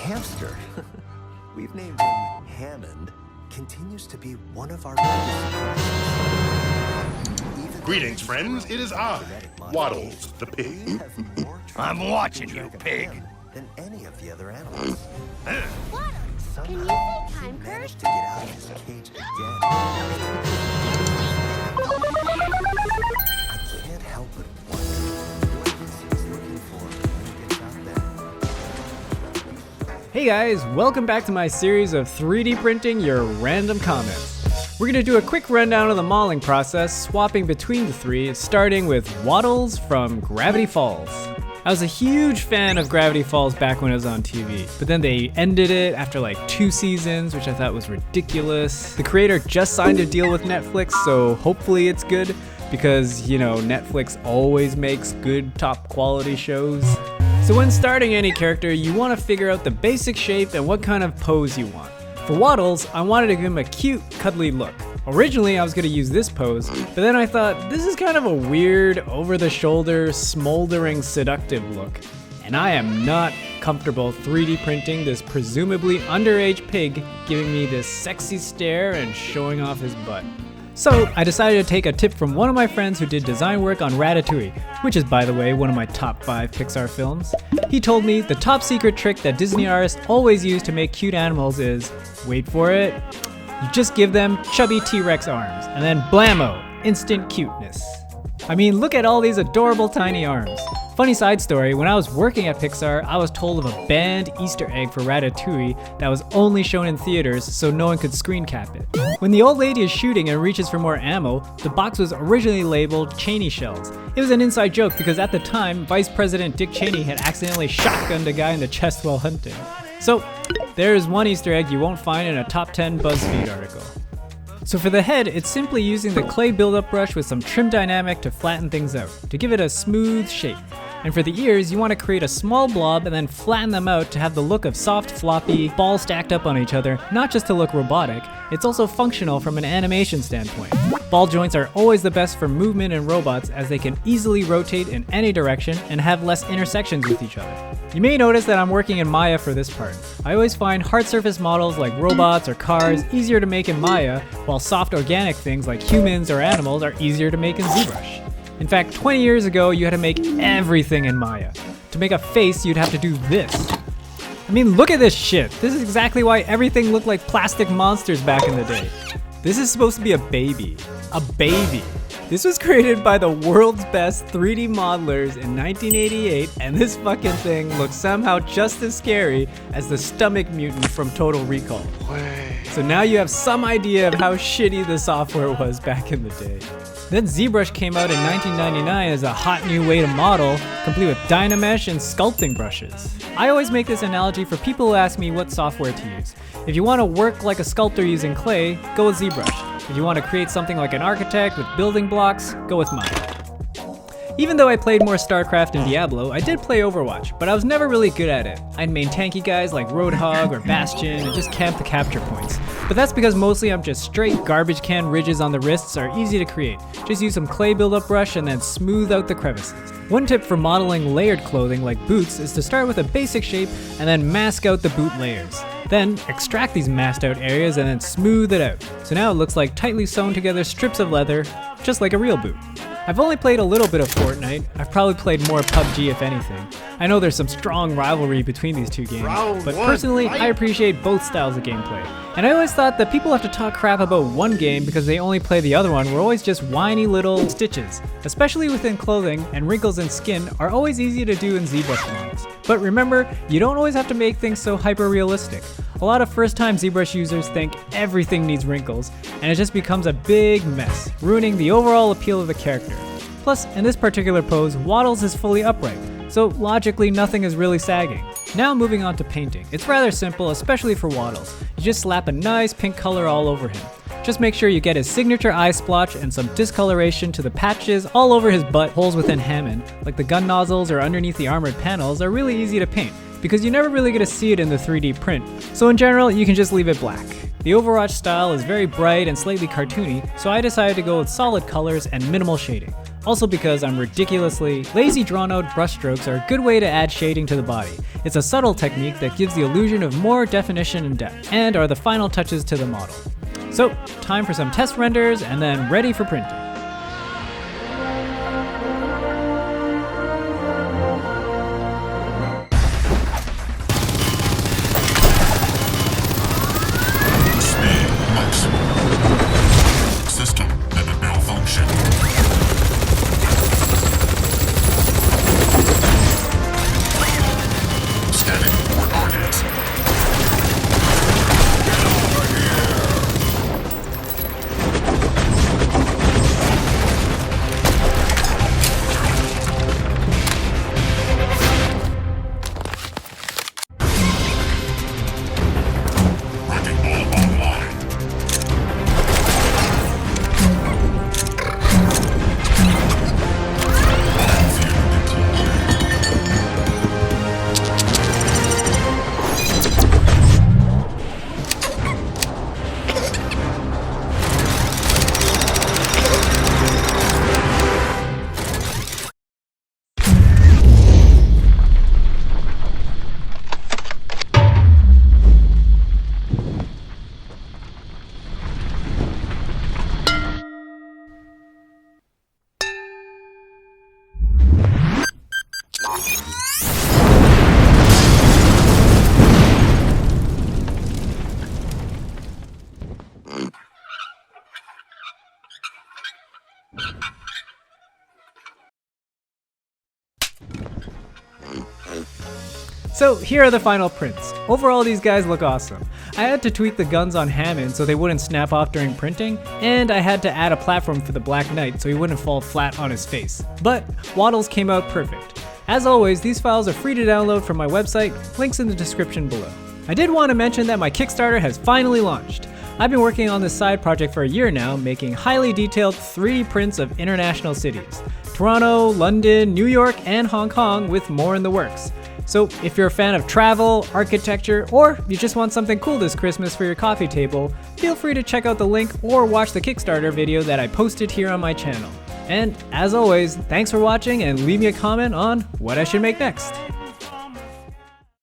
hamster, we've named him Hammond, continues to be one of our biggest surprises. Greetings, friends. It is I, Waddles the pig. I'm watching you, pig. Than any of the other animals. Waddles, can you Somehow, say he time, Kurt? managed to get out of his cage again. I can't help but wonder what it is he's looking for when he gets out there. Hey guys, welcome back to my series of 3D printing your random comments. We're going to do a quick rundown of the modeling process, swapping between the three, starting with Waddles from Gravity Falls. I was a huge fan of Gravity Falls back when it was on TV, but then they ended it after like 2 seasons, which I thought was ridiculous. The creator just signed a deal with Netflix, so hopefully it's good, because, you know, Netflix always makes good top quality shows. So when starting any character, you want to figure out the basic shape and what kind of pose you want. For Waddles, I wanted to give him a cute, cuddly look. Originally, I was going to use this pose, but then I thought, this is kind of a weird, over-the-shoulder, smoldering, seductive look. And I am not comfortable 3D printing this presumably underage pig giving me this sexy stare and showing off his butt. So I decided to take a tip from one of my friends who did design work on Ratatouille, which is, by the way, one of my top 5 Pixar films. He told me the top secret trick that Disney artists always use to make cute animals is, wait for it, you just give them chubby T-Rex arms, and then blammo, instant cuteness. I mean, look at all these adorable tiny arms. Funny side story, when I was working at Pixar, I was told of a banned Easter egg for Ratatouille that was only shown in theaters so no one could screen cap it. When the old lady is shooting and reaches for more ammo, the box was originally labeled Cheney shells. It was an inside joke because at the time, Vice President Dick Cheney had accidentally shotgunned a guy in the chest while hunting. So, there's one Easter egg you won't find in a top 10 BuzzFeed article. So for the head, it's simply using the clay buildup brush with some trim dynamic to flatten things out, to give it a smooth shape. And for the ears, you want to create a small blob and then flatten them out to have the look of soft, floppy balls stacked up on each other, not just to look robotic, it's also functional from an animation standpoint. Ball joints are always the best for movement in robots as they can easily rotate in any direction and have less intersections with each other. You may notice that I'm working in Maya for this part. I always find hard surface models like robots or cars easier to make in Maya, while soft organic things like humans or animals are easier to make in ZBrush. In fact, 20 years ago, you had to make everything in Maya. To make a face, you'd have to do this. I mean, look at this shit. This is exactly why everything looked like plastic monsters back in the day. This is supposed to be a baby. A baby. This was created by the world's best 3D modelers in 1988, and this fucking thing looks somehow just as scary as the stomach mutant from Total Recall. So now you have some idea of how shitty the software was back in the day. Then ZBrush came out in 1999 as a hot new way to model, complete with Dynamesh and sculpting brushes. I always make this analogy for people who ask me what software to use. If you want to work like a sculptor using clay, go with ZBrush. If you want to create something like an architect with building blocks, go with Maya. Even though I played more StarCraft and Diablo, I did play Overwatch, but I was never really good at it. I'd main tanky guys like Roadhog or Bastion and just camp the capture points. But that's because mostly I'm just straight garbage can ridges on the wrists are easy to create. Just use some clay buildup brush and then smooth out the crevices. One tip for modeling layered clothing like boots is to start with a basic shape and then mask out the boot layers. Then extract these masked out areas and then smooth it out. So now it looks like tightly sewn together strips of leather, just like a real boot. I've only played a little bit of Fortnite. I've probably played more PUBG if anything. I know there's some strong rivalry between these two games, but personally, I appreciate both styles of gameplay. And I always thought that people have to talk crap about one game because they only play the other one were always just whiny little stitches. Especially within clothing, and wrinkles in skin are always easy to do in ZBrush models. But remember, you don't always have to make things so hyper-realistic. A lot of first-time ZBrush users think everything needs wrinkles, and it just becomes a big mess, ruining the overall appeal of the character. Plus, in this particular pose, Waddles is fully upright, so logically nothing is really sagging. Now moving on to painting. It's rather simple, especially for Waddles. You just slap a nice pink color all over him. Just make sure you get his signature eye splotch and some discoloration to the patches all over his butt holes within Hammond, like the gun nozzles or underneath the armored panels, are really easy to paint, because you never really get to see it in the 3D print, so in general you can just leave it black. The Overwatch style is very bright and slightly cartoony, so I decided to go with solid colors and minimal shading. Also because I'm ridiculously lazy, drawn out brushstrokes are a good way to add shading to the body. It's a subtle technique that gives the illusion of more definition and depth, and are the final touches to the model. So, time for some test renders and then ready for printing. Speed maximum. System limit malfunction. Scanning coordinates. Wrecking ball online. So here are the final prints. Overall, these guys look awesome. I had to tweak the guns on Hammond so they wouldn't snap off during printing, and I had to add a platform for the Black Knight so he wouldn't fall flat on his face. But Waddles came out perfect. As always, these files are free to download from my website, links in the description below. I did want to mention that my Kickstarter has finally launched. I've been working on this side project for a year now, making highly detailed 3D prints of international cities. Toronto, London, New York, and Hong Kong, with more in the works. So if you're a fan of travel, architecture, or you just want something cool this Christmas for your coffee table, feel free to check out the link or watch the Kickstarter video that I posted here on my channel. And as always, thanks for watching and leave me a comment on what I should make next.